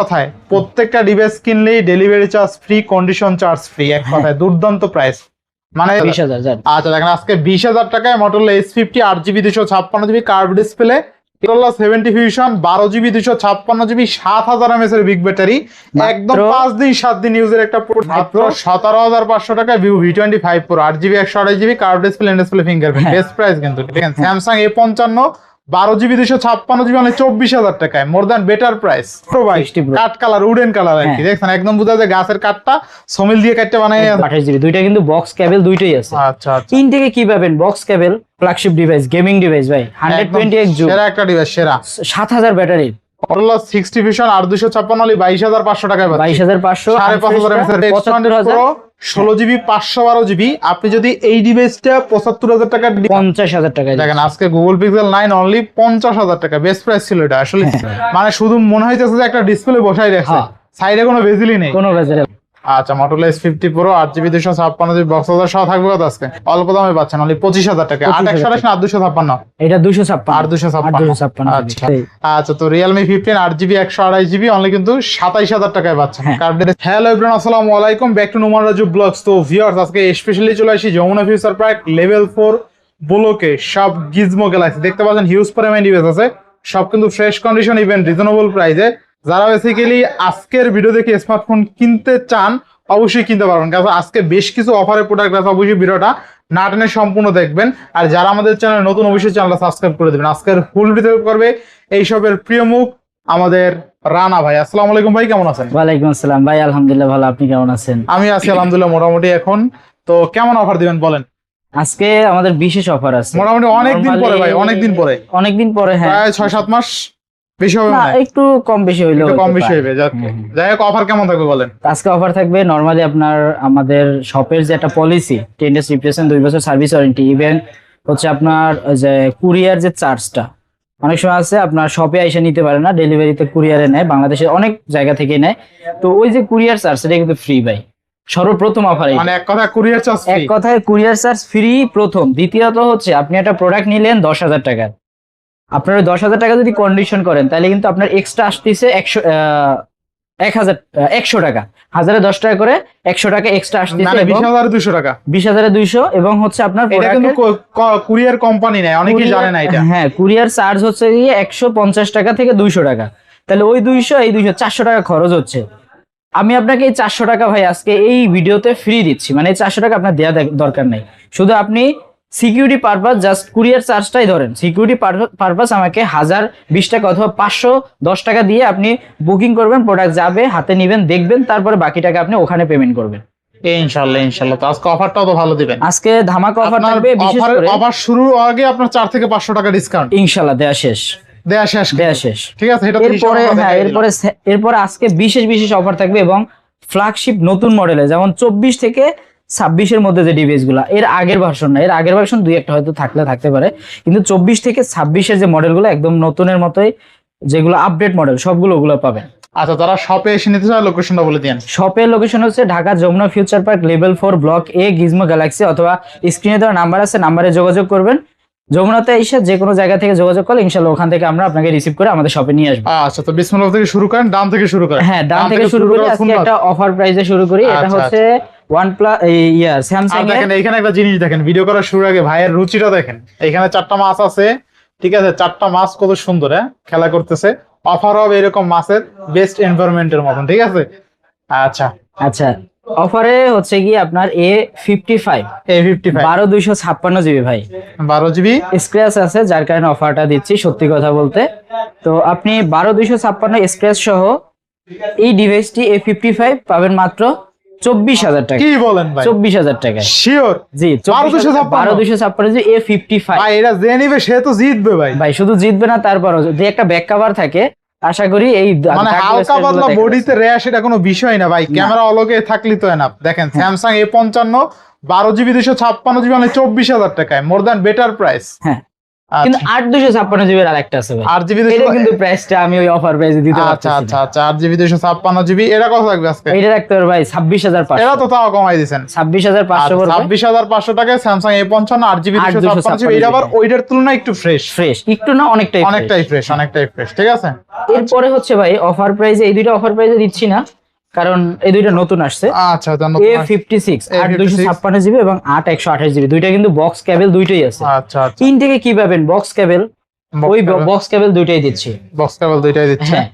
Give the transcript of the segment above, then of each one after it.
কথায় প্রত্যেকটা ডিভাইস কিনলেই delivery charge free, condition charge free, এক কথায় দুর্দান্ত প্রাইস। মানে 20,000। আচ্ছা দেখেন আজকে 20,000 টাকায় Motorola S50 8GB 256GB curve display, Motorola 70 Fusion 12GB 256GB 7000 mAh এর বিগ ব্যাটারি, একদম 5 দিন 7 দিন ইউজের একটা মাত্র 17,500 টাকায় Vivo V25 Pro 8GB 128GB curve display, display fingerprint, best price কিন্তু। দেখেন Samsung A55 12GB 256GB মানে 24,000 টাকায়, more than better price. Cut colour, wooden colour আর কি, দেখছেন একদম বোঝা যায় গাছের কাঠটা সমিল দিয়ে কাটতে বানায়। 28GB দুইটা কিন্তু বক্স কেবল দুইটাই আছে। আচ্ছা আচ্ছা, ইনটেকে কি পাবেন? বক্স কেবল, ফ্ল্যাগশিপ ডিভাইস, গেমিং ডিভাইস ভাই, 128 জুম, সেরা একটা ডিভাইস, সেরা। 7000 ব্যাটারি, Motorola 60 Fusion 8256 হলে 22,500 টাকায় পাচ্ছেন। 22,500, 5,500 Pro 16GB 512GB। আপনি যদি এই ডিভাইসটা 75,000 টাকা 50,000 টাকায় দেখেন আজকে Google Pixel 9 অনলি 50,000 টাকা, বেস্ট প্রাইস ছিল এটা আসলে। মানে শুধু মনে হইতেছে যে একটা ডিসপ্লে বসাই রাখছে, সাইডে কোনো বেজিলই নেই, কোনো বেজেল। আচ্ছা Motorola S50 Pro 8GB 256GB box হাজার সহ থাকবে কত আজকে? অল্প দামে পাচ্ছেন অনলি 25,000 টাকা। 828 না 256? এটা 256, 256। আচ্ছা আচ্ছা, তো Realme 15 8GB 128GB অনলি কিন্তু 27,000 টাকায় পাচ্ছেন। হ্যালো এভরিওয়ান, আসসালামু আলাইকুম, back to Noman Raju vlogs. তো ভিউয়ার্স আজকে স্পেশালি চলে আসি যমুনা ফিউচার পার্ক লেভেল 4 ব্লকে সব গিজমো গ্যালাক্সি। দেখতে পাচ্ছেন হিউজ পরিমাণ ডিভাইস আছে, সব কিন্তু ফ্রেশ কন্ডিশন, ইভেন রিজনেবল প্রাইসে। যারা বেসিক্যালি আজকের ভিডিও দেখে স্মার্টফোন কিনতে চান অবশ্যই কিনতে পারবেন, কারণ আজকে বেশ কিছু অফারের প্রোডাক্ট আছে, অবশ্যই ভিডিওটা না টেনে সম্পূর্ণ দেখবেন। আর যারা আমাদের চ্যানেল নতুন অবশ্যই চ্যানেলটা সাবস্ক্রাইব করে দেবেন। আজকের ফুল ভিডিও করবে এই সবের প্রিয় মুখ আমাদের রানা ভাই। আসসালামু আলাইকুম ভাই, কেমন আছেন? ওয়ালাইকুম আসসালাম ভাই, আলহামদুলিল্লাহ ভালো, আপনি কেমন আছেন? আমি আছি আলহামদুলিল্লাহ মোটামুটি। এখন তো কেমন অফার দিবেন বলেন? আজকে আমাদের বিশেষ অফার আছে মোটামুটি অনেকদিন পরে ভাই, অনেকদিন পরে, হ্যাঁ প্রায় 6-7 মাস বেশি হবে না, একটু কম বেশি হইলো, কম বেশি হবে। যাই হোক, অফার কেমন থাকবে বলেন? আজকে অফার থাকবে নরমালি আপনার আমাদের শপের যে একটা পলিসি 10 ডেজ রিপ্লেসমেন্ট, 2 বছর সার্ভিস ওয়ারেন্টি, ইভেন হচ্ছে আপনার যে কুরিয়ার যে চার্জটা অনেক সময় আছে আপনার শপে এসে নিতে পারে না, ডেলিভারিতে কুরিয়ারে নেয়, বাংলাদেশের অনেক জায়গা থেকে নেয়। তো ওই যে কুরিয়ার চার্জ এটা কিন্তু ফ্রি ভাই, সর্বপ্রথম অফার। মানে এক কথায় কুরিয়ার চার্জ ফ্রি, এক কথায় কুরিয়ার চার্জ ফ্রি প্রথম। দ্বিতীয়ত হচ্ছে আপনি একটা প্রোডাক্ট নিলেন 10,000 টাকার, আপনার 10,000 টাকা যদি কন্ডিশন করেন তাহলে কিন্তু আপনার এক্সট্রা আসতেছে 100 টাকা, 1010 টাকা করে 100 টাকা এক্সট্রা আসতেছে, 20,200 টাকা, 20,200। এবং হচ্ছে আপনার এটা কিন্তু কুরিয়ার কোম্পানি নেয়, অনেকেই জানে না এটা। হ্যাঁ, কুরিয়ার চার্জ হচ্ছে গিয়ে 150 টাকা থেকে 200 টাকা, তাহলে ওই 200 এই 200 400 টাকা খরচ হচ্ছে। আমি আপনাকে এই 400 টাকা ভাই আজকে এই ভিডিওতে ফ্রি দিচ্ছি, মানে এই 400 টাকা আপনার দেওয়া দরকার নেই, শুধু আপনি সিকিউরিটি পারপাস জাস্ট কুরিয়ার চার্জটাই ধরেন, সিকিউরিটি পারপাস আমাকে 1020 টাকা অথবা 510 টাকা দিয়ে আপনি বুকিং করবেন, প্রোডাক্ট যাবে, হাতে নেবেন, দেখবেন, তারপরে বাকি টাকা আপনি ওখানে পেমেন্ট করবেন ইনশাআল্লাহ। তো আজকে অফারটাও তো ভালো দিবেন। আজকে ধামাকা অফার থাকবে, বিশেষ করে অফার শুরুর আগে আপনার 4 থেকে 500 টাকা ডিসকাউন্ট ইনশাআল্লাহ দেয়া শেষ। ঠিক আছে, এটা এরপরে হ্যাঁ, এরপরে আজকে বিশেষ অফার থাকবে, এবং ফ্ল্যাগশিপ নতুন মডেলে যেমন 24 থেকে 26 এর মধ্যে যে ডিভাইস গুলা, এর আগের ভার্সন না, এর আগের ভার্সন 2-1টা হয়তো থাকতে পারে, কিন্তু 24 থেকে 26 এর যে মডেলগুলো একদম নতুনের মতোই, যেগুলো আপডেট মডেল সবগুলো ওগুলো পাবেন। আচ্ছা, যারা শপে এসে নিতে চায় লোকেশনটা বলে দেন। শপের লোকেশন হচ্ছে Dhaka Jamuna Future Park level 4 block A Gizmo Galaxy, অথবা স্ক্রিনে দেওয়া নাম্বার আছে, নাম্বারে যোগাযোগ করবেন। যমুনাতে এসে যে কোনো জায়গা থেকে যোগাযোগ করলে ইনশাআল্লাহ ওখান থেকে আমরা আপনাকে রিসিভ করে আমাদের শপে নিয়ে আসবো। আচ্ছা, তো বিসমিল্লাহ থেকে শুরু করেন, দাম থেকে শুরু করেন। হ্যাঁ, দাম থেকে শুরু করি, আজকে একটা অফার প্রাইসে শুরু করি। এটা হচ্ছে OnePlus স্যামসাং এর। দেখেন এইখানে একটা জিনিস দেখেন, ভিডিও করার শুরুর আগে ভাইয়ের রুচিটা দেখেন। এখানে 4টা মাছ আছে, ঠিক আছে, 4টা মাছ কত সুন্দর খেলা করতেছে। অফার হবে এরকম মাছের বেস্ট এনভায়রনমেন্টের মতন, ঠিক আছে। আচ্ছা অফারে হচ্ছে কি আপনার A55 12/256 GB ভাই, 12GB স্ক্র্যাচ আছে, যার কারণে অফারটা দিচ্ছি সত্যি কথা বলতে। তো আপনি 12/256 স্ক্র্যাচ সহ এই ডিভাইসটি A55 পাবেন মাত্র 24,000 টাকা। কি বলেন ভাই? 24,000 টাকা শিওর? জি, 12/256 A55 ভাই, এটা যে নিবে সে তো জিতবে ভাই, শুধু জিতবে না, তারপরও যদি একটা ব্যাক কভার থাকে, আশা করি এই মানে হালকা পাতলা বডিতে র্যাশ এটা কোনো বিষয় না ভাই, ক্যামেরা অলগে থাকলি তো এনাফ। দেখেন Samsung A55 12GB 256GB মানে 24,000 টাকায়, মোর দ্যান বেটার প্রাইস। হ্যাঁ, কিন্তু 8 256 জিবি আর একটা আছে ভাই, 8 জিবি এটা কিন্তু প্রাইসটা আমি ওই অফার প্রাইসে দিতে পারছি। আচ্ছা 8 জিবি 256 জিবি, এটা কত থাকবে আজকে? এটা রাখতে পারবে ভাই 26500। এটা তো তাও কমাই দিবেন, 26500 পড়বে। 26500 টাকায় স্যামসাং A55 8 জিবি 256 জিবি, এটা আবার ওইটার তুলনায় একটু ফ্রেশ একটু না অনেকটাই ফ্রেশ, ঠিক আছে। এরপরে হচ্ছে ভাই অফার প্রাইসে, এই দুইটা অফার প্রাইসে দিচ্ছি না কারণ এই দুইটা নতুন আসছে। আচ্ছা A56 8 256 জিবি এবং 8 128 জিবি, দুইটা কিন্তু বক্স কেবল দুইটাই আছে। আচ্ছা তিন থেকে কি পাবেন? বক্স কেবল, ওই বক্স কেবল দুইটাই দিচ্ছি। বক্স কেবল দুইটাই দিচ্ছে। হ্যাঁ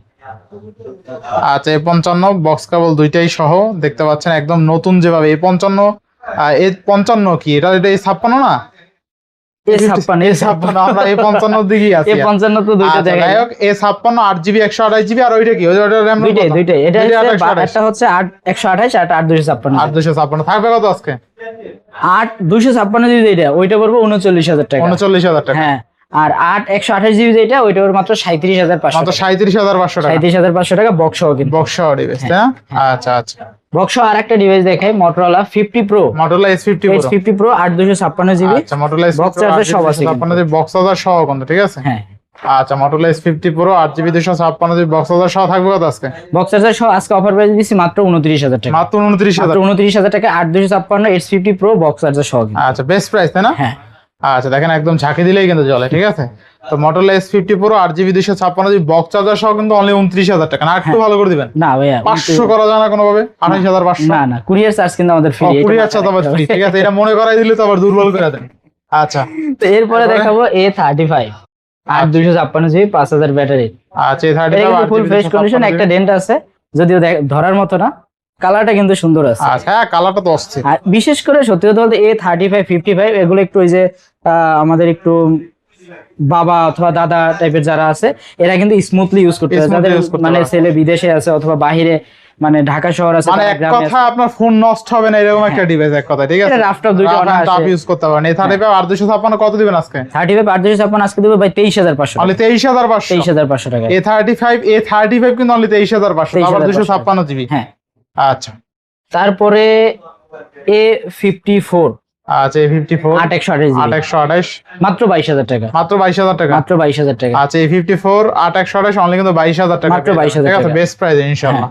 আচ্ছা A55 বক্স কেবল দুইটাই সহ দেখতে পাচ্ছেন, একদম নতুন যেভাবে A55 A55 কি এটা A56 না, A56 আমরা A55 দিকেই আছি। A55 তো দুইটা আচ্ছা, জায়গায়। যাই হোক A56 8 জিবি 128 জিবি, আর ওইটা কি ওইটা RAM দুইটাই এটা একটা হচ্ছে 8 128 আর 8 256। 8 256 থাকবে কত আজকে? 8 256 জিবি যেটা ওইটা পড়বে 39000 টাকা। 39000 টাকা। হ্যাঁ, আর 8 128 জিবি যেটা ওইটা পড়বে মাত্র 37500 মাত্র 37500 টাকা। 37500 টাকা বক্স সহ কিন্তু। বক্স সহ ডিভাইস, তাই না? আচ্ছা বক্স সহ আরেকটা ডিভাইস দেখাই, Motorola 50 Pro। Motorola S50 Pro। S50 Pro 8 256 GB. আচ্ছা Motorola S50 বক্স চার্জার সব আছে কিন্তু। আপনাদের বক্স চার্জার সহ কিন্তু, ঠিক আছে। হ্যাঁ আচ্ছা Motorola S50 Pro 8 GB 256 GB box charger সহ থাকবে কত আজকে? বক্স চার্জার সহ আজকে অফার প্রাইস দিচ্ছি মাত্র 29000 টাকা। মাত্র 29000। 29000 টাকা 8 256 S50 Pro বক্স চার্জার সহ। আচ্ছা বেস্ট প্রাইস, তাই না? হ্যাঁ আচ্ছা দেখেন একদম ঝাঁকি দিলেই কিন্তু জ্বলে, ঠিক আছে। তো Motorola S50 Pro 8 GB 256 GB box charger সহ কিন্তু অনলি 29000 টাকা। না একটু ভালো করে দিবেন? না ভাইয়া 500 করা যায় না কোনো ভাবে? 28500? না কুরিয়ার চার্জ কিন্তু আমাদের ফ্রি। কুরিয়ার চার্জ আবার ফ্রি, ঠিক আছে। এটা মনে করাই দিলে তো আবার দুর্বল করে দেন। আচ্ছা তো এরপরে দেখাবো A35 8 256 জিবি 5000 ব্যাটারি। আচ্ছা A35 ফুল ফ্রেশ কন্ডিশন, একটা ডেন্ট আছে যদিও ধরার মতো না, কালারটা কিন্তু সুন্দর আছে। আচ্ছা হ্যাঁ কালারটা তো অস্থির। আর বিশেষ করে সত্যি কথা বলতে A35 55 এগুলো একটু ওই যে আমাদের একটু বাবা অথবা দাদা টাইপের যারা আছে এরা কিন্তু স্মুথলি ইউজ করতে পারে, যাদের মানে ছেলে বিদেশে আছে অথবা বাইরে মানে ঢাকা শহর আছে, মানে এক কথা আপনার ফোন নষ্ট হবে না এরকম একটা ডিভাইস, এক কথা, ঠিক আছে। এটা রাফ টাফ দুইটা টাপ ইউজ করতে পারেন। এই 35 আর 256 কত দিবেন আজকে? 35 আর 256 আজকে দেব ভাই 23500। অনলি 23500। 23500 টাকা। A35 কিন্তু অনলি 23500 আবার 256 জিবি। হ্যাঁ আচ্ছা তারপরে A54 আচ্ছা A54 8 128 জিবি 828 মাত্র 22000 টাকা। মাত্র 22000 টাকা। মাত্র 22000 টাকা। আচ্ছা A54 8 128 অনলি কিন্তু 22000 টাকা। মাত্র 22000 ঠিক আছে, টাকা। বেস্ট প্রাইস ইনশাআল্লাহ।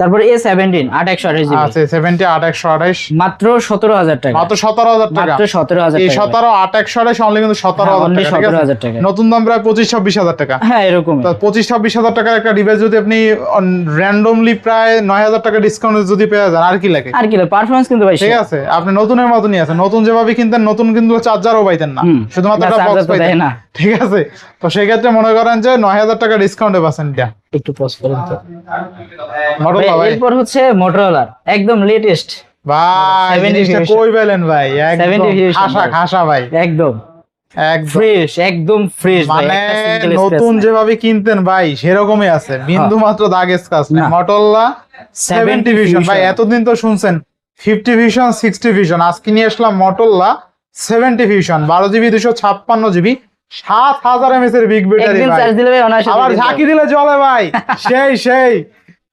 তারপরে A17 8 128 জিবি আচ্ছা A70 8 128 মাত্র 17000 টাকা। মাত্র 17000 টাকা। মাত্র 17000 এই টাকা। 17 8 128 অনলি কিন্তু 17000 টাকা, ঠিক আছে। 17000 টাকা। নতুন দাম প্রায় 25-26 টাকা। হ্যাঁ এরকম। তো 25-26 টাকার একটা ডিভাইস যদি আপনি র্যান্ডমলি প্রায় 9000 টাকা ডিসকাউন্ট যদি পেয়ে যান আর কি লাগে? আর কি পারফরম্যান্স কিন্তু ভাই ঠিক আছে। আপনি নতুনের মতনই আছে, নতুন যেভাবে কিনতেন নতুন কিন্তু চার্জারও পাইতেন না, শুধুমাত্র একটা বক্স পাইতেন না, ঠিক আছে। তো সেই ক্ষেত্রে মনে করেন যে 9000 টাকা ডিসকাউন্টে পাচ্ছেন এটা। একটু পজ করেন তো। Motorola ভাই, এরপর হচ্ছে Motorola একদম লেটেস্ট ভাই জিনিসটা কই পেলেন ভাই? একদম খাসা ভাই, একদম একদম ফ্রেশ, একদম ফ্রেশ ভাই। মানে নতুন যেভাবে কিনতেন ভাই সেরকমই আছে, বিন্দু মাত্র দাগ স্ক্র্যাচ নেই। Motorola 70 ভিশন ভাই, এতদিন তো শুনছেন 50 ভিশন 60 ভিশন, আজকে নিয়ে আসলাম Motorola 70 vision 12 GB 256 GB 7000 mAh এর বিগ ব্যাটারি একদিন চার্জ দিলে ভাই অনায়াসে আবার ঝাঁকি দিলে চলে ভাই। সেই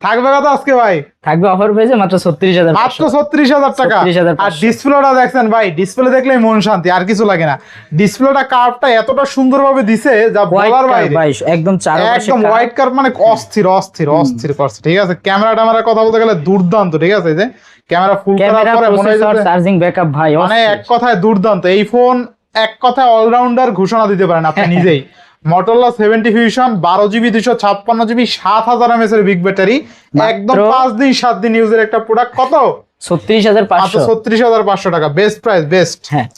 থাকবে কত আজকে ভাই? থাকবে অফার পেয়েছে মাত্র 36000 মাত্র 36000 টাকা। 36500 আর ডিসপ্লেটা দেখছেন ভাই, ডিসপ্লে দেখলেই মন শান্তি, আর কিছু লাগে না। ডিসপ্লেটা কার্ভটা এতটা সুন্দরভাবে দিছে যা বলার বাইরে ভাই, একদম চারপাশে একদম হোয়াইট কার্ভ, মানে অস্থির করছে, ঠিক আছে। ক্যামেরার কথা বলতে গেলে দুর্দান্ত, ঠিক আছে। এই যে ক্যামেরা ফুল করার পরে মনে হয় চার্জিং ব্যাকআপ ভাই মানে এক কথায় দুর্দান্ত। এই ফোন এক কথায় অলরাউন্ডার ঘোষণা দিতে পারেন আপনি নিজেই। Motorola 70 Fusion 12 GB 256 GB 7000 mAh এর বিগ ব্যাটারি, একদম 5 দিন 7 দিন ইউজের একটা প্রোডাক্ট। কত? 36500। 36500 টাকা, বেস্ট প্রাইস, বেস্ট। হ্যাঁ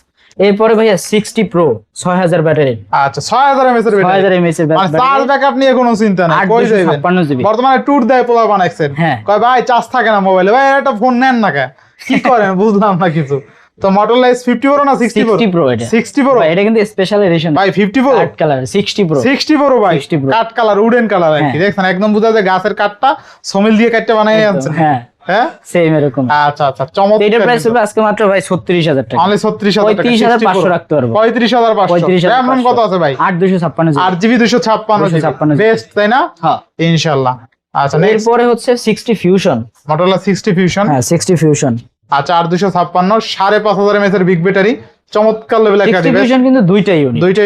এরপরে ভাইয়া 60 Pro 6000 ব্যাটারি। আচ্ছা 6000 mAh এর ব্যাটারি, 6000 mAh এর মানে চার্জ ব্যাকআপ নিয়ে কোনো চিন্তা নাই, কই যাবেন। 856 জিবি বর্তমানে ট্যুর দেয় পোলা বানাইছেন, কয় ভাই চার্জ থাকে না মোবাইলে, ভাই একটা ফোন নেন না কে, কি করেন বুঝলাম না কিছু। তো Motorola S50 Pro না 60 Pro? এটা 60 Pro ভাই, এটা কিন্তু স্পেশাল এডিশন ভাই। 50 Pro কাট কালার 60 Pro 60 Pro ভাই, কাট কালার, উডেন কালার আর কি। দেখছেন একদম বুঝা যায় গাছের কাটটা সমিল দিয়ে কাটতে বানাই আনছেন। হ্যাঁ সেম এরকম। আচ্ছা চমৎকার। এটার প্রাইস হবে আজকে মাত্র ভাই 36000 টাকা। অনলি 36000 টাকা। 35500 রাখতে পারবো। 35500। RAM কত আছে ভাই? 8 256 জিবি 8 জিবি 256 বেস্ট, তাই না? হ্যাঁ ইনশাআল্লাহ। আচ্ছা এরপরে হচ্ছে 60 Fusion, Motorola 60 Fusion। হ্যাঁ 60 Fusion। আচ্ছা 8 256 5500 mAh এর বিগ ব্যাটারি চমৎকার লেভেল একটা ডিভাইস। ডিভিশন কিন্তু দুইটা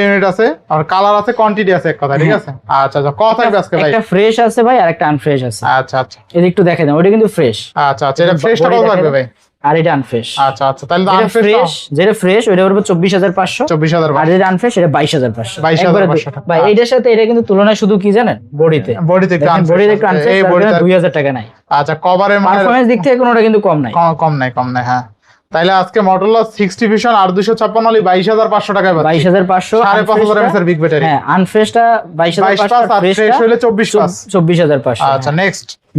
ইউনিট আছে, আর কালার আছে, কোয়ান্টিটি আছে এক কথা, ঠিক আছে? আচ্ছা আচ্ছা, কত থাকবে আজকে ভাই? একটা ফ্রেশ আছে ভাই আর একটা আনফ্রেশ আছে। আচ্ছা আচ্ছা, এই একটু দেখে দাও, ওটা কিন্তু ফ্রেশ। আচ্ছা আচ্ছা, এটা ফ্রেশটা কত থাকবে ভাই? আর এটা আনফ্রেশ। আচ্ছা আচ্ছা, তাহলে তো আনফ্রেশ যেটা ফ্রেশ ওটা পড়বে 24500, 24000, আর যেটা আনফ্রেশ এটা 22500। 22500 ভাই এইটার সাথে এটা কিন্তু তুলনায় শুধু কি জানেন, বডিতে একটু আনফ্রেশ, এই বডিতে 2000 টাকা নাই। আচ্ছা, কভারের মানে পারফরম্যান্স দিক থেকে কোনোটা কিন্তু কম নাই, কম নাই, হ্যাঁ। তাইলে আজকে Motorola 6 ডিভিশন 8256 অনলি 22500 টাকায় পাচ্ছি। 22500, 5500 mAh এর বিগ ব্যাটারি। হ্যাঁ, আনফ্রেশটা 22500, আর ফ্রেশ হলে 24500। 24500। আচ্ছা,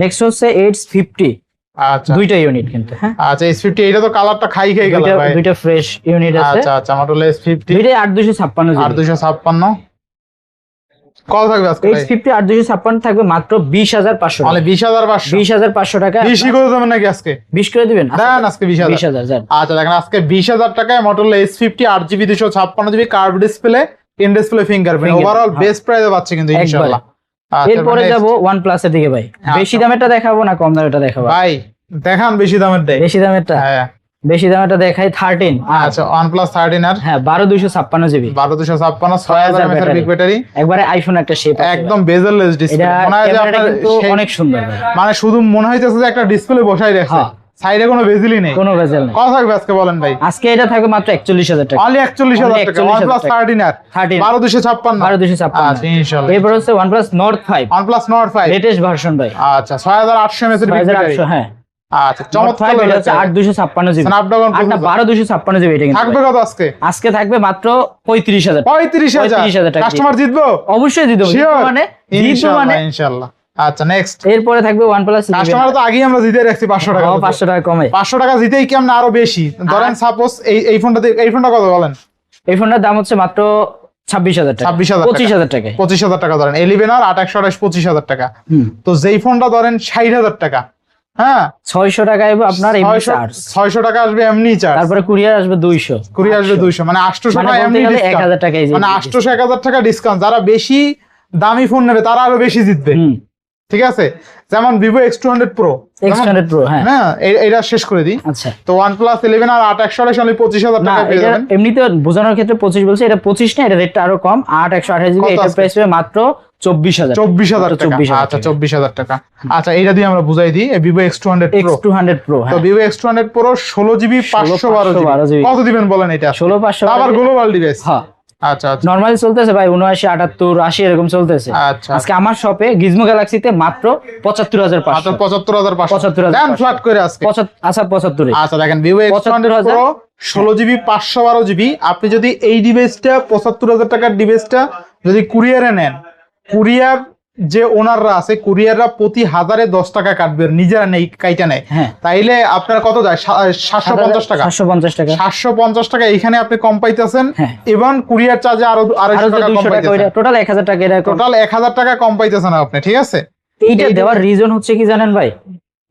নেক্সট হচ্ছে 850। আচ্ছা, দুইটা ইউনিট কিন্তু, হ্যাঁ। আচ্ছা, S50 এটা তো কালারটা খাই গেল ভাই। দুইটা ফ্রেশ ইউনিট আছে। আচ্ছা আচ্ছা, Motorola S50 দুইটা 8256 জিবি। 8256 কত থাকবে আজকে ভাই? H50 8256 থাকবে মাত্র 20500 মানে 20500 টাকা। বেশি করে দেবেন নাকি আজকে? 20 করে দিবেন? দেন আজকে 20000। আচ্ছা, দেখেন আজকে 20000 টাকায় Motorola S50 8GB 256GB curve display, in display fingerprint, overall best প্রাইসে পাচ্ছি কিন্তু ইনশাআল্লাহ। এরপরে যাব OnePlus এর দিকে ভাই। বেশি দামেরটা দেখাবো না কম দামেরটা দেখাবো? ভাই দেখান বেশি দামেরটা। বেশি দামেরটা? হ্যাঁ, বেশি দামেরটা দেখাই 13। আচ্ছা, OnePlus 13 আর হ্যাঁ 12256 জিবি, 12256 6000 mAh এর বিগ ব্যাটারি, একবারে আইফোন একটা শেপ, একদম বেজেললেস ডিসপ্লে। মনে হয় যে আপনার অনেক সুন্দর ভাই, মানে শুধু মনে হইতেছে যে একটা ডিসপ্লে বসাই রাখছে, সাইডে কোনো বেজেলই নেই, কোনো বেজেল নেই। কত থাকবে আজকে বলেন ভাই? আজকে এটা থাকবে মাত্র 41000 টাকা, অনলি 41000 টাকা। OnePlus 13 আর 12256। 12256। আচ্ছা, ইনশাআল্লাহ। এরপর হচ্ছে OnePlus Nord 5, OnePlus Nord 5 latest version ভাই। আচ্ছা, 6800 mAh এর বিগ ব্যাটারি। 6800, হ্যাঁ। আচ্ছা, চমৎকার এটা হচ্ছে 8256 জিবি, Snapdragon 12256 জিবি। এটা কিন্তু থাকবে কত আজকে? আজকে থাকবে মাত্র 35000। 35000 টাকা। কাস্টমার জিতবো? অবশ্যই জিতবো, মানে ইনশাআল্লাহ। আচ্ছা, নেক্সট এরপরে থাকবে OnePlus কাস্টমার তো আগেই আমরা জিতে রাখছি 500 টাকা। 500 টাকা কমে, 500 টাকা জিতেই কি আমরা আরো বেশি ধরেন, সাপোজ এই ফোনটা কত বলেন? এই ফোনটার দাম হচ্ছে মাত্র 26000 টাকা, 25000 টাকা, 25000 টাকা ধরেন। 11 আর 828 25000 টাকা। তো যেই ফোনটা ধরেন 60000 টাকা, হ্যাঁ 600 টাকা আসবে আপনার এমনি চার্জ, 600 টাকা আসবে এমনি চার্জ, তারপরে কুরিয়ার আসবে 200, কুরিয়ার আসবে 200, মানে 800 টাকা এমনি ডিসকাউন্ট, 1000 টাকা, মানে 800 1000 টাকা ডিসকাউন্ট। যারা বেশি দামি ফোন নেবে তারা আরো বেশি জিতবে, ঠিক আছে? যেমন Vivo X200 Pro, হ্যাঁ এটা শেষ করে দিই। আচ্ছা, তো OnePlus 11 আর 828 অনলি 25000 টাকা পেয়ে যাবেন। এমনিতে বোঝানোর ক্ষেত্রে 25 বলছে, এটা 25 না, এটা রেটটা আরো কম। 8128 জিবি, এটার প্রাইস হবে মাত্র 24000 টাকা। আচ্ছা, 24000 টাকা। আচ্ছা, এইটা দিয়ে আমরা বুঝাই দিই, Vivo X200 Pro। তো Vivo X200 Pro 16GB 512GB কত দিবেন বলেন? এটা 16500, আবার গ্লোবাল ডিভাইস। হ্যাঁ, আচ্ছা আচ্ছা, নরমালি চলতেছে ভাই 79 78 80 এরকম চলতেছে। আচ্ছা, আজকে আমার শপে গিজমো গ্যালাক্সিতে মাত্র 75500, 75500 দেন ফ্ল্যাট করে আজকে। আচ্ছা 75। আচ্ছা, দেখেন Vivo X200 Pro 16GB 512GB, আপনি যদি এই ডিভাইসটা 75000 টাকার ডিভাইসটা যদি কুরিয়ারে নেন, কুরিয়ার যে ওনাররা আছে, কুরিয়াররা প্রতি 1000-এ 10 টাকা কাটবে, নিজেরা নেই কাইটা নেয়, তাইলে আপনার কত যায়? 750 টাকা। 750 টাকা এইখানে আপনি কম পাইতেছেন, এবং কুরিয়ার চার্জে আরো 250 টাকা কম পাইতেছেন, টোটাল 1000 টাকা, টোটাল 1000 টাকা কম পাইতেছেন আপনি, ঠিক আছে? এইটা দেওয়ার রিজন হচ্ছে কি জানেন ভাই,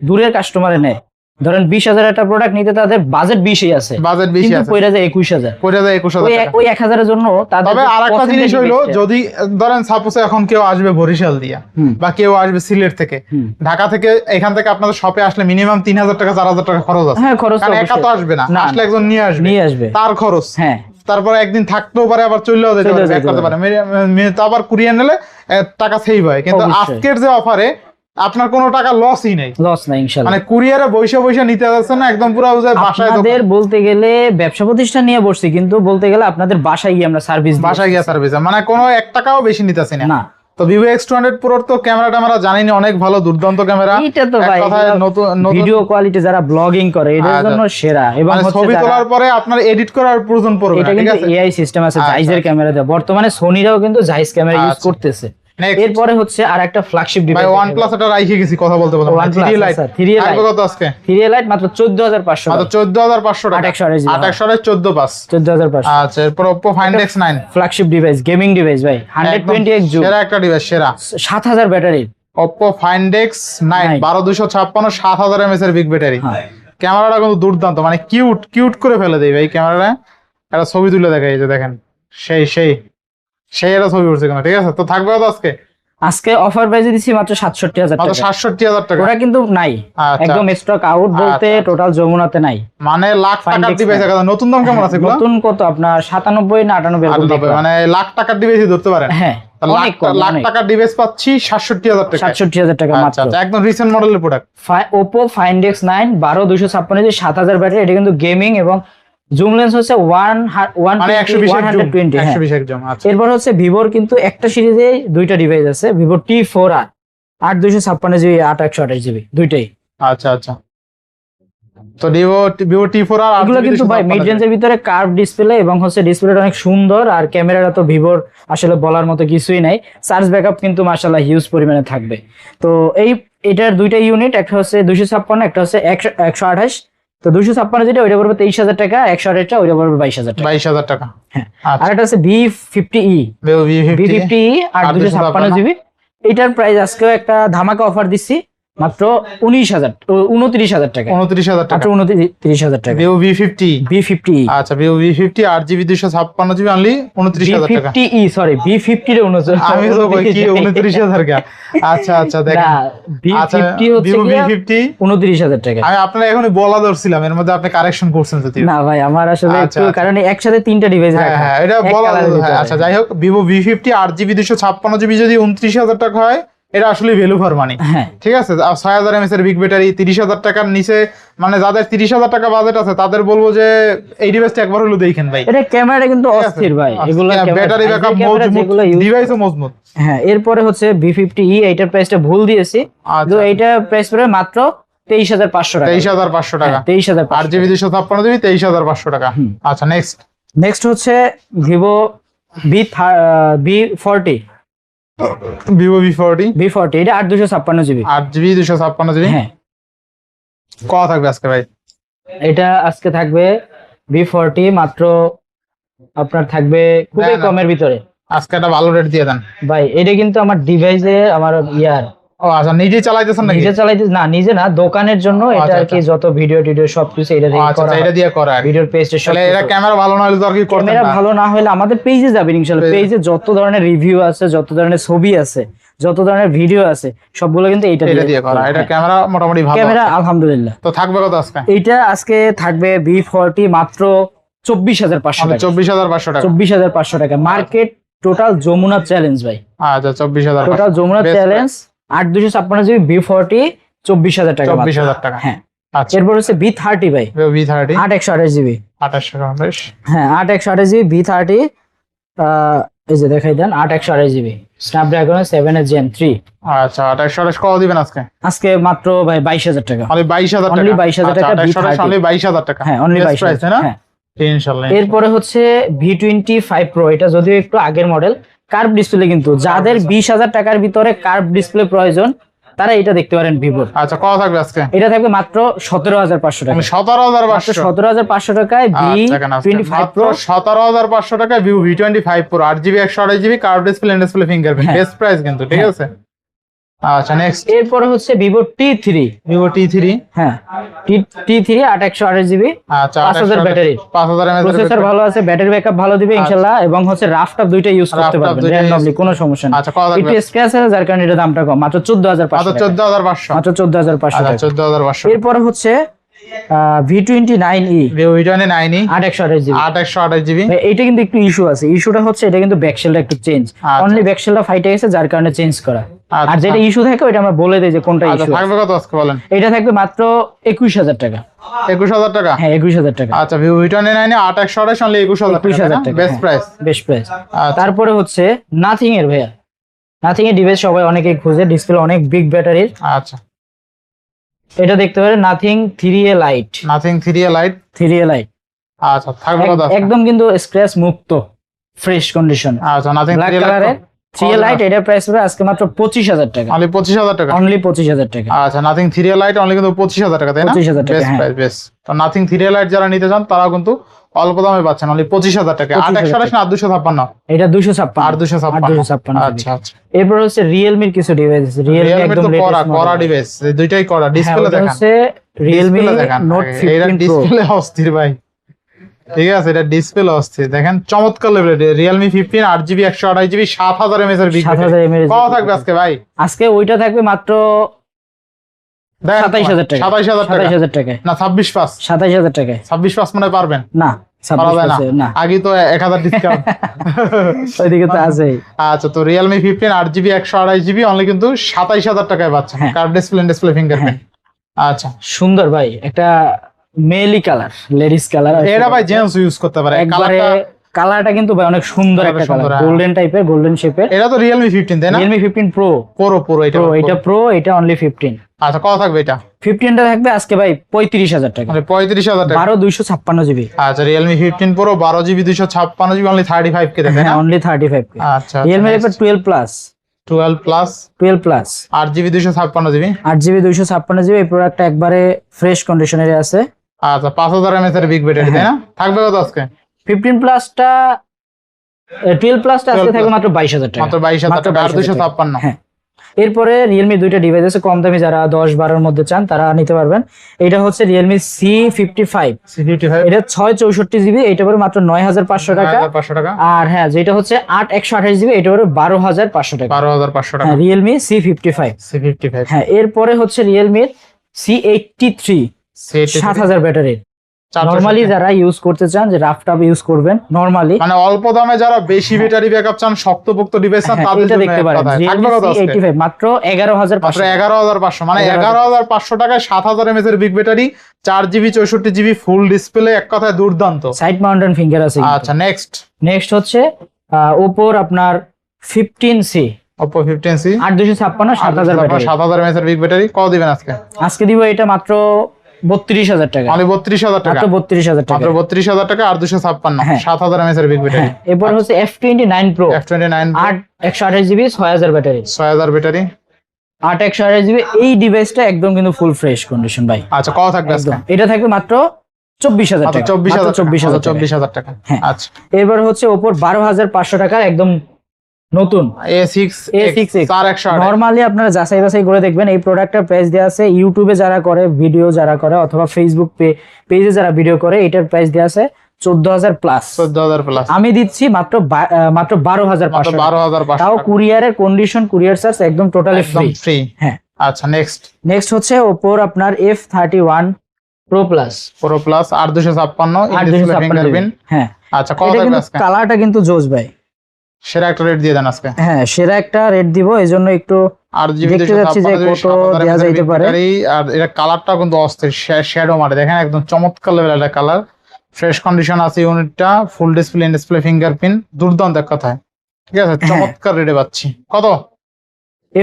দূরের কাস্টমারে নেয়, ধরেন 20000 একটা প্রোডাক্ট নিতে তাদের বাজেট 20 আছে, বাজেট 20 আছে, কইরা যায় 21000, ওই 1000 এর জন্য তাদের। তবে আরেকটা জিনিস হইলো, যদি ধরেন সাপোজ এখন কেউ আসবে বরিশাল দিয়া, বা কেউ আসবে সিলেট থেকে, ঢাকা থেকে, এখান থেকে আপনাদের শপে আসলে মিনিমাম 3000 টাকা 4000 টাকা খরচ আছে। হ্যাঁ, খরচ কারণ একা তো আসবে না, আসলে একজন নিয়ে আসবে, তার খরচ, হ্যাঁ, তারপরে একদিন থাকতেও পারে, আবার চলেও যেতে পারে, ব্যাক করতে পারে, তো আবার কুরিয়ার নিলে টাকা সেভ হয়। কিন্তু আজকের যে অফারে আপনার কোনো টাকা লসই নেই, ইনশাআল্লাহ। মানে কুরিয়ারে বইসা নিতে যাচ্ছে না, একদম পুরো বাসায়। আপনাদের বলতে গেলে ব্যবসা প্রতিষ্ঠান নিয়ে বসছি, কিন্তু বলতে গেলে আপনাদের বাসায় গিয়ে আমরা সার্ভিস, বাসায় গিয়ে সার্ভিস, মানে কোনো 1 টাকাও বেশি নিতেছি না। তো Vivo X200 Pro তো ক্যামেরা জানি না, অনেক ভালো, দুর্দান্ত ক্যামেরা। এটা তো ভাই নতুন ভিডিও কোয়ালিটি যারা ব্লগিং করে এটার জন্য সেরা, এবং ছবি তোলার পরে আপনার এডিট করার প্রয়োজন পড়বে না, ঠিক আছে? এআই সিস্টেম আছে, জাইজের ক্যামেরা দেয়, বর্তমানে সোনিরাও কিন্তু জাইজ ক্যামেরা ইউজ করতেছে। এরপরে হচ্ছে আর একটা ফ্ল্যাগশিপ ডিভাইস, ভাই OnePlus এটা রাইখে গেছি, কথা বলতে 3 লাইট কত আজকে? 3 লাইট মাত্র 14500, মাত্র 14500 টাকা, 828 14500। আচ্ছা, এরপর Oppo Find X9 flagship device, gaming device ভাই, 128 জুম, সেরা একটা ডিভাইস, সেরা। 7000 battery, Oppo Find X9 12256 7000 mAh এর বিগ ব্যাটারি। ক্যামেরাটা কিন্তু দুর্দান্ত, মানে কিউট করে ফেলে দেয় ভাই ক্যামেরাটা। একটা ছবি তুলে দেখাই, এই যে দেখেন, সেই একটা ছবি উঠছে কেন, ঠিক আছে? তো থাকবে তো আজকে আজকে অফার প্রাইসে দিচ্ছি মাত্র 67,000 মাত্র টাকা। 67,000 টাকা। ওরা কিন্তু নাই, আচ্ছা। একদম স্টক আউট বলতে আচ্ছা। টোটাল যমুনাতে নাই। মানে লাখ টাকার ডিভাইস। নতুন দাম কেমন আছে এগুলো? নতুন কত আপনার 97 না 98 এরকম 98, দেখলাম। মানে লাখ টাকার ডিভাইসই ধরতে পারেন। হ্যাঁ, অনেক কম, লাখ অনেক। টাকার ডিভাইস পাচ্ছি 67,000 টাকা। 67,000 টাকা আচ্ছা মাত্র। আচ্ছা, একদম রিসেন্ট মডেলের product. Oppo Find X9 12 256 7000 battery, এটা কিন্তু গেমিং এবং জুম লেন্স হচ্ছে 120 মানে 120 হ্যাঁ। 120 একদম। আচ্ছা। এরপর হচ্ছে ভিভোর কিন্তু একটা সিরিজে দুইটা ডিভাইস আছে, ভিভো T4R 8256 জিবি 8128 জিবি দুইটাই। আচ্ছা আচ্ছা, তো ভিভো T4R এগুলো কিন্তু ভাই মিড রেঞ্জের ভিতরে কার্ভ ডিসপ্লে এবং হচ্ছে ডিসপ্লেটা অনেক সুন্দর, আর ক্যামেরাটা তো ভিভোর আসলে বলার মতো কিছুই নাই। চার্জ ব্যাকআপ কিন্তু মাশাআল্লাহ হিউজ পরিমাণে থাকবে। তো এটার দুইটা ইউনিট, একটা হচ্ছে 256, একটা হচ্ছে 128। তো 256 যেটা ওইটা পড়বে 23,000 টাকা, 128টা ওইটা পড়বে 22,000 টাকা। 22,000 টাকা। হ্যাঁ। আচ্ছা। আর একটা হচ্ছে V50e ভিভো V50 V50e আর 256 জিবি। এটার প্রাইস আজকেও একটা ধামাকা অফার দিচ্ছি মাত্র 29,000 টাকা। 29,000 টাকা। মাত্র 29,000 টাকা। Vivo V50। আচ্ছা, Vivo V50 8GB 256GB only 29,000 টাকা। V50e সরি V50 রে 29,000। আমি তো কই কি 29,000 টাকা। আচ্ছা আচ্ছা, দেখেন আচ্ছা, V50 হচ্ছে ভিভো গিয়া V50 29,000 টাকা। আমি আপনার এখনই বলা ধরছিলাম, এর মধ্যে আপনি কারেকশন করছেন যদি। না ভাই, আমার আসলে আচ্ছা, একটু আচ্ছা। কারণ একসাথে তিনটা ডিভাইস হ্যাঁ রাখা। হ্যাঁ, এটা এক বলা কালারের ভিতরে। আচ্ছা, যাই হোক ভিভো V50 8GB 256GB যদি 29,000 টাকা হয়, এটা আসলে ভ্যালু ফর মানি। হ্যাঁ, ঠিক আছে। 6000 mAh এর বিগ ব্যাটারি, 30,000 টাকার নিচে, মানে যাদের 30,000 টাকা বাজেট আছে তাদের বলবো যে এই ডিভাইসটা একবার হলো দেখেন ভাই। এটা ক্যামেরাটা কিন্তু ঠিক আছে? অস্থির ভাই। এগুলো ব্যাটারি ব্যাকআপ মজবুত, ডিভাইসও মজবুত। হ্যাঁ, এরপরে হচ্ছে V50e, এইটার প্রাইসটা ভুল দিয়েছি। তো এইটা প্রাইস পড়বে মাত্র 23,500 টাকা। 23,500 টাকা। 23,500। 8GB 256GB 23,500 টাকা। আচ্ছা, নেক্সট হচ্ছে ভিভো V40 ভিভো V40 এটা 8256 জিবি। 8GB 256GB। হ্যাঁ, কত থাকবে আজকে ভাই? এটা আজকে থাকবে V40 মাত্র আপনার থাকবে খুবই না। কমের ভিতরে। আজকে একটা ভালো রেট দিয়ে দেন ভাই এটা কিন্তু আমার ডিভাইসে আমার ও আচ্ছা, নিজেই চালাইতেছেন নাকি? নিজে চালাইতে না, নিজে না, দোকানের জন্য এটা আচ্ছা, আর কি। যত ভিডিও সবকিছু এটা দিয়ে আচ্ছা করা আচ্ছা, হয়। এটা দিয়ে করা আর কি। ভিডিওর পেজে সব তাহলে এটা ক্যামেরা ভালো না হলে তো আর কি করতেন ক্যামেরা না। ভালো না হলে আমাদের পেজে যাবেন ইনশাআল্লাহ। পেজে যত ধরনের রিভিউ আছে, যত ধরনের ছবি আছে, যত ধরনের ভিডিও আছে, সবগুলো কিন্তু এটা দিয়ে করা। এটা হ্যাঁ। ক্যামেরা মোটামুটি ভালো। ক্যামেরা আলহামদুলিল্লাহ। তো থাকবে কত আজকে? এইটা আজকে থাকবে V40 মাত্র 24,500 টাকা। 24,500 টাকা। 24,500 টাকা মার্কেট টোটাল যমুনা চ্যালেঞ্জ ভাই। আচ্ছা, 24,000 total Jamuna Best challenge 8256 V40 24,000 টাকা। 24,000 টাকা। হ্যাঁ। আচ্ছা, এরপর হচ্ছে V30 ভাই V30 8128 জিবি। 2828। হ্যাঁ, 8128 জিবি V30। এই যে দেখাই দেন 8128 জিবি স্ন্যাপড্রাগন 7 এর Gen 3। আচ্ছা, 2828 কত দিবেন আজকে? আজকে মাত্র ভাই 22,000 টাকা। অনলি 22,000 টাকা। Only 22,000 টাকা, আচ্ছা, 2828 V30 অনলি 22,000 টাকা। হ্যাঁ, অনলি Best 22,000 price, তাই না? হ্যাঁ। ইনশাআল্লাহ। এরপরে হচ্ছে V25 Pro, এটা যদিও একটু আগের মডেল, কার্ভ ডিসপ্লে। কিন্তু যাদের 20,000 টাকার ভিতরে কার্ভ ডিসপ্লে প্রয়োজন তারা এটা দেখতে পারেন ভিভোর। আচ্ছা, কত থাকবে আজকে? এটা থাকবে মাত্র 17,500 টাকা। 17,500। 17,500 টাকায় V25 Pro। 17,500 টাকায় Vivo V25 Pro 8GB 128GB curve display, display fingerprint. হ্যাঁ। বেস্ট প্রাইস কিন্তু, ঠিক আছে। আচ্ছা, নেক্সট এরপরে হচ্ছে ভিভো T3। Vivo T3। হ্যাঁ, T3 8128 জিবি। আচ্ছা, 5,000 ব্যাটারি। 5,000 mAh প্রসেসর ভালো আছে, ব্যাটারি ব্যাকআপ ভালো দিবে ইনশাআল্লাহ, এবং হচ্ছে রাফটপ দুইটা ইউজ করতে Laptop পারবেন দুইটা র্যান্ডমলি, কোনো সমস্যা নেই। আচ্ছা, কত থাকবে? একটু স্ক্র্যাচ আছে যার কারণে এটা দামটা কম, মাত্র 14,500 মাত্র টাকা। 14,500। মাত্র 14,500 আচ্ছা, টাকা। 14,500। এরপরে হচ্ছে V29e Vivo V29e 8128 GB. 8128GB। এইটা কিন্তু একটু ইস্যু আছে। ইস্যুটা হচ্ছে এটা কিন্তু ব্যাকশেলটা একটু চেঞ্জ, আচ্ছা। অনলি ব্যাকশেলটা ফাইটে গেছে যার কারণে চেঞ্জ করা। আচ্ছা। আর যেটা ইস্যু থাকে ওইটা আমরা বলে দেই যে কোনটা আচ্ছা, ইস্যু। থাকবে কত আজকে বলেন? এটা থাকবে মাত্র 21,000 টাকা। 21,000 টাকা। হ্যাঁ, 21,000 টাকা। আচ্ছা, ভিভো V29e 8128 অনলি 21,000 টাকা। Best price. Best price. আচ্ছা। তারপরে হচ্ছে নাথিং এর ভাইয়া, নাথিং এর ডিভাইস সবাই অনেকেই খুঁজে, ডিসপ্লে অনেক বিগ ব্যাটারির। আচ্ছা, এটা দেখতে পারেন nothing 3A light. Nothing 3A light. 3A light আচ্ছা, থাকবে কত আজকে? একদম কিন্তু স্ক্র্যাচ মুক্ত, ফ্রেশ কন্ডিশন, আচ্ছা, নাথিং ব্ল্যাক 3A কালারের লাইট 3A লাইট। এটার প্রাইস হবে আজকে মাত্র 25,000 টাকা। অনলি 25,000 টাকা। অনলি 25,000 টাকা। আচ্ছা, নাথিং 3A লাইট অনলি কিন্তু 25,000 টাকা, তাই না? 25,000 টাকা, বেস্ট হ্যাঁ। Price, best. তো নাথিং 3A লাইট যারা নিতে চান তারাও কিন্তু অল্প দামে পাচ্ছেন, অনলি 25,000 টাকা। 25,000 828 না 256? এটা 256। 856। 256। আচ্ছা আচ্ছা। এরপর হচ্ছে রিয়েলমির কিছু ডিভাইস আছে। রিয়েলমি রিয়েলমি একদম তো করা লেটেস্ট করা মডেল। ডিভাইস, দুইটাই করা। হ্যাঁ, ডিসপ্লে ওটা দেখান। হচ্ছে রিয়েলমি Display দেখান। নোট এইটা 15 প্রো। ডিসপ্লে অস্থির ভাই। ঠিক আছে, এটা ডিসপ্লে অস্থির, দেখেন চমৎকার লেভেলের Realme 15 8GB 128GB 7000 mAh এর বিগ 7000 mAh কত থাকবে আজকে ভাই? আজকে ওইটা থাকবে মাত্র 27000 টাকা। 27000 টাকা 27000 টাকায় না 26/5 27000 টাকায় 26/5 মনে হয় পারবেন না, পারা যায় 26 না, আগে তো 1000 ডিসকাউন্ট ওইদিকে তো আছেই। আচ্ছা, তো Realme 15 8GB 128GB অনলি কিন্তু 27000 টাকায় পাচ্ছেন, হ্যাঁ। Curve display fingerprint. আচ্ছা, সুন্দর ভাই, একটা মেলি কালার, লেডিস কালার, এটা ভাই জেন্টস ইউজ করতে পারে। একবারে কালারটা কিন্তু ভাই অনেক সুন্দর একটা সুন্দর, কালার, হ্যাঁ। গোল্ডেন টাইপের, গোল্ডেন শেপের। এটা তো Realme 15 তাই না? Realme 15 Pro পুরো এটা Pro, এটা Pro, এটা অনলি 15। আচ্ছা, কত থাকবে এটা? 15টা থাকবে আজকে ভাই 35000 টাকা, মানে 35000 টাকা। 12 256 জিবি। আচ্ছা, Realme 15 Pro 12GB 256GB only 35K দেবে না? হ্যাঁ, অনলি 35K। আচ্ছা, Realme এর 12 plus 12 plus 12 plus 8GB 256GB। 8GB 256GB। এই প্রোডাক্টটা একবারে ফ্রেশ কন্ডিশনারে আছে। আচ্ছা, 5000 mAh এর বিগ ব্যাটারি তাই না? থাকবে কত আজকে? 15 প্লাসটা 12 প্লাসটা আজকে 12 থাকবে মাত্র 22000 টাকা, মাত্র 22000 টাকা আর 256। হ্যাঁ। এরপরে Realme দুইটা ডিভাইস আছে কম দামি, যারা 10-12 এর মধ্যে চান তারা নিতে পারবেন। এটা হচ্ছে Realme C55, C55 এটা 664GB, এটা পড়বে মাত্র 9500 টাকা। 9500 টাকা। আর হ্যাঁ, যেটা হচ্ছে 8 128GB, এটা পড়বে 12500 টাকা। 12500 টাকা। হ্যাঁ, Realme C55। C55 হ্যাঁ, এরপরে হচ্ছে Realme C83, 7000 ব্যাটারি। নরমালি যারা ইউজ করতে চান, যে রাফ টাফ ইউজ করবেন নরমালি, মানে অল্প দামে যারা বেশি ব্যাটারি ব্যাকআপ চান, শক্তপোক্ত ডিভাইস চান, তাদের এটা জন্য দেখতে এক পারেন। কথায়। থাকবে Realme কত আজকে? C85 মাত্র 11500। মাত্র 11500, মানে 11500 টাকায় 7000 mAh এর big battery, 4GB 64GB full display, এক কথায় দুর্দান্ত। সাইড মাউন্টেন ফিঙ্গার আছে। আচ্ছা, নেক্সট হচ্ছে Oppo আপনার 15C, Oppo 15C 8256 7000 battery. 7000 mAh এর বিগ ব্যাটারি কত দিবেন আজকে? আজকে দিব এটা মাত্র 32000 টাকা, মানে 32000 টাকা, মাত্র 32000 টাকা। মাত্র 32000 টাকা আর 256 হ্যাঁ। 7000 mAh এর বিগ ব্যাটারি। হ্যাঁ, এরপর হচ্ছে F29 Pro, F29 8 128GB 6000 battery, 6000 battery. 8 128GB। এই ডিভাইসটা একদম কিন্তু ফুল ফ্রেশ কন্ডিশন ভাই। আচ্ছা, কত থাকবে আজকে? এটা থাকবে মাত্র 24000 আচ্ছা, টাকা, 24000 টাকা। 24000 টাকা। হ্যাঁ। আচ্ছা, এরপর হচ্ছে Oppo 12500 টাকার একদম নতুন A6 A6X। 4128। নরমালি আপনারা যাচাই বাছাই করে দেখবেন, এই প্রোডাক্টের প্রাইস দেওয়া আছে ইউটিউবে যারা করে ভিডিও, যারা করে অথবা ফেসবুক পেজে যারা ভিডিও করে, এটার প্রাইস দেওয়া আছে 14000 প্লাস। 14000 প্লাস। আমি দিচ্ছি মাত্র 12500 টাকা। 12500 তাও কুরিয়ারের কন্ডিশন, কুরিয়ার চার্জ একদম টোটালি ফ্রি। ফ্রি। হ্যাঁ। আচ্ছা, নেক্সট হচ্ছে Oppo আপনার F31 Pro Plus, Pro Plus 8256 in display fingerprint. হ্যাঁ। আচ্ছা, কত এটা থাকবে কিন্তু আজকে? কালারটা কিন্তু জোস ভাই। সেরা একটা রেট দিয়ে দেন আজকে। হ্যাঁ, সেরা একটা রেট দিব, এজন্য একটু আর জিবি দেখতে যাচ্ছি যে কত দেওয়া যাইতে পারে। আর এটা কালারটা কিন্তু অস্থির, শ্যাডো মারে, দেখেন একদম চমৎকার লেভেলের একটা কালার। ফ্রেশ কন্ডিশন আছে ইউনিটটা, full display in display fingerprint, দুর্দান্ত এক কথায়। ঠিক আছে, চমৎকার রেটে পাচ্ছি। কত?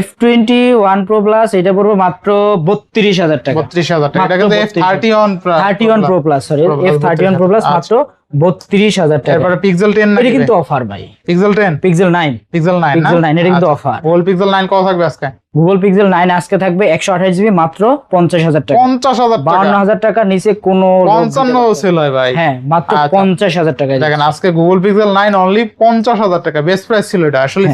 F21 Pro Plus, এটা পড়বে মাত্র 32000 টাকা। 32000 টাকা। এটা মাত্র কিন্তু 32,000 31 Pro Plus, sorry F31 Pro Plus মাত্র 32000 টাকা। এরপরে Pixel 10 এটা কিন্তু অফার ভাই। Pixel 10 Pixel 9 Pixel 9 Pixel 9 এটা কিন্তু অফার। Google Pixel 9 কত থাকবে আজকে? Google Pixel 9 আজকে থাকবে 128GB মাত্র 50000 টাকা। 50000 টাকা। 52000 টাকার নিচে কোনো 55 সেল হয় ভাই। হ্যাঁ, মাত্র 50000 টাকা। দেখেন আজকে Google Pixel 9 অনলি 50000 টাকা, বেস্ট প্রাইস ছিল এটা আসলে।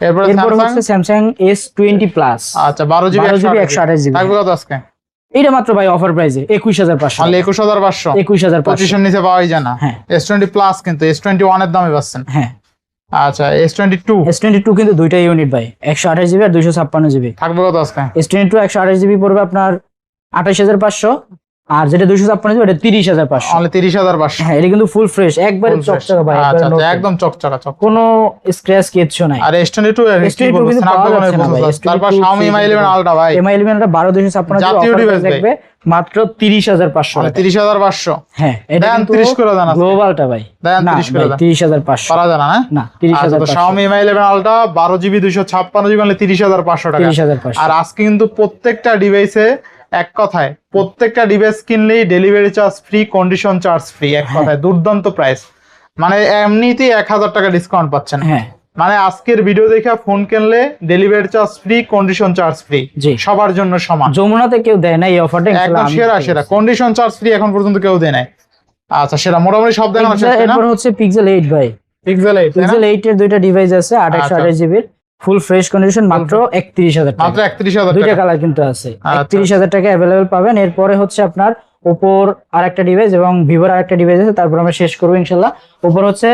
এরপর হচ্ছে Samsung S20 Plus, আচ্ছা 12GB 128GB থাকবে কত আজকে? এটা মাত্র ভাই অফার প্রাইসে 21500, অনলি 21500। 21500 25 নিচে পাওয়াই যায় না। হ্যাঁ। S20 Plus কিন্তু S21 এর দামে পাচ্ছেন। হ্যাঁ। আচ্ছা, S22 কিন্তু দুইটা ইউনিট ভাই, 128GB আর 256GB। থাকবে কত আজকে? S22 128GB পড়বে আপনার 28500, আর যেটা 256GB ওটা 30500। অনলি 30500। হ্যাঁ, এটা কিন্তু ফুল ফ্রেশ, একবারে চকচকে ভাই, আচ্ছা, একদম চকচকা। কোনো স্ক্র্যাচ কিচ্ছু নাই। আর S22 এর কি বলবো, কিন্তু পাওয়া যাচ্ছে না ভাই। তারপর Xiaomi Mi 11 Ultra ভাই, Mi 11 টা 12256 জাতীয় ডিভাইস দেখবে মাত্র 30500 মানে 30500। হ্যাঁ, এটা দেন কিন্তু 30 করে দেন আজকে। গ্লোবালটা ভাই। দেন না 30 করে ভাই, দেন। 30500 পারা যায় না না? না, আচ্ছা, তো 30500। Xiaomi Mi 11 Ultra 12GB 256GB মানে 30500 টাকা। 30500। আর আজকে কিন্তু প্রত্যেকটা ডিভাইসে এক কথায়, প্রত্যেকটা ডিভাইস কিনলেই delivery charge free, condition charge free, এক কথায় দুর্দান্ত প্রাইস। মানে এমনিতেই 1000 টাকা ডিসকাউন্ট পাচ্ছেন। হ্যাঁ, মানে আজকের ভিডিও দেখে ফোন কিনলে delivery charge free, condition charge free, সবার জন্য সমান। যমুনাতে কেউ দেয় না এই অফারটা, একদম সেরা কন্ডিশন চার্জ ফ্রি এখন পর্যন্ত কেউ দেয় নাই। আচ্ছা, সেরা মোটামুটি সব দেখানো শেষ। এরপর হচ্ছে Pixel 8 ভাই। Pixel 8 এর দুইটা ডিভাইস আছে, 8 128GB ফুল ফ্রেশ কন্ডিশন, মাত্র 31000 টাকা। মাত্র 31000 দুইটা টাকা। কালার কিন্তু আছে, 31000 টাকা अवेलेबल পাবেন। এরপরে হচ্ছে আপনার ওপোর আর একটা ডিভাইস এবং ভিভোর আর একটা ডিভাইস আছে, তারপর আমরা শেষ করবো ইনশাল্লাহ। ওপোর হচ্ছে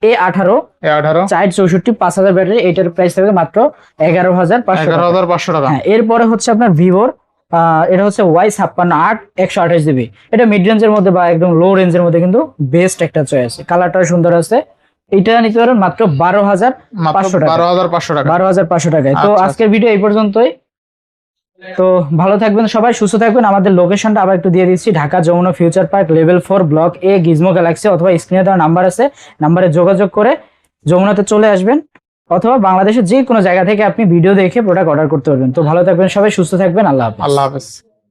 A18 464 5000 ব্যাটারি, এটার প্রাইস থাকবে মাত্র 11,500 টাকা। হ্যাঁ, এরপরে হচ্ছে আপনার ভিভোর এটা হচ্ছে Y56 128GB, এটা মিড রেঞ্জের মধ্যে বা একদম লো রেঞ্জের মধ্যে কিন্তু বেস্ট একটা চয়েস, কালারটাও সুন্দর আছে। এটা নিতে পারেন মাত্র 12,500 টাকা। 12,500 টাকায়। তো আচ্ছা, আজকের ভিডিও এই পর্যন্তই। তো ভালো থাকবেন সবাই, সুস্থ থাকবেন। আমাদের লোকেশনটা আবার একটু দিয়ে দিচ্ছি, Dhaka Jamuna Future Park level 4 block A Gizmo Galaxy, অথবা স্ক্রিনে দেওয়া নাম্বার আছে, নাম্বারে যোগাযোগ করে যমুনাতে চলে আসবেন, অথবা বাংলাদেশের যে কোনো জায়গা থেকে আপনি ভিডিও দেখে প্রোডাক্ট অর্ডার করতে পারবেন। তো ভালো থাকবেন সবাই, সুস্থ থাকবেন, আল্লাহ হাফেজ। আল্লাহ হাফেজ।